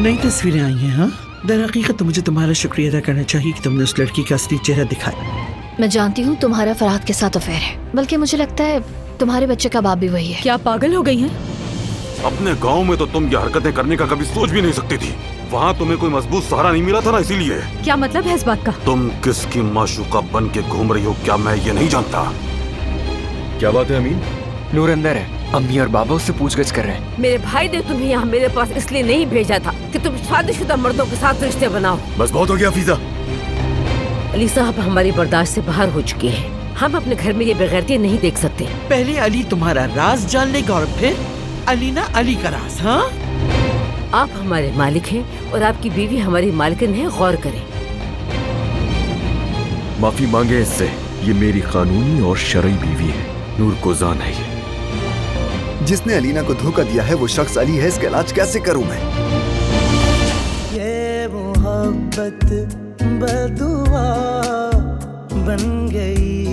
नई तस्वीरें आई हैं। हाँ, दरअकीकत तो मुझे तुम्हारा शुक्रिया अदा करना चाहिए कि तुमने उस लड़की का असली चेहरा दिखाया। मैं जानती हूँ तुम्हारा फरहाद के साथ अफेयर है, बल्कि मुझे लगता है तुम्हारे बच्चे का बाप भी वही है। क्या पागल हो गई हैं? अपने गांव में तो तुम ये हरकतें करने का कभी सोच भी नहीं सकती थी। वहाँ तुम्हें कोई मजबूत सहारा नहीं मिला था ना, इसीलिए। क्या मतलब है इस बात का? तुम किसकी माशूका बन के घूम रही हो, क्या मैं ये नहीं जानता? क्या बात है अमीन? नूर अंदर है, अम्मी और बाबा उससे पूछगछ कर रहे हैं। मेरे भाई ने तुम्हें यहाँ मेरे पास इसलिए नहीं भेजा था कि तुम शादीशुदा मर्दों के साथ रिश्ते बनाओ। बस बहुत हो गया फीजा। अली साहब हमारी बर्दाश्त से बाहर हो चुके हैं। हम अपने घर में ये बेगैरती नहीं देख सकते। पहले अली तुम्हारा राज जान लेगा और फिर अलीना अली का राज। हाँ, आप हमारे मालिक हैं और आपकी बीवी हमारी मालकिन है, गौर करें। माफी मांगे इससे, ये मेरी कानूनी और शरई बीवी है। नूर कोजान है ये। जिसने अलीना को धोखा दिया है वो शख्स अली है। इसका इलाज कैसे करूं मैं? ये मोहब्बत बदुआ बन गई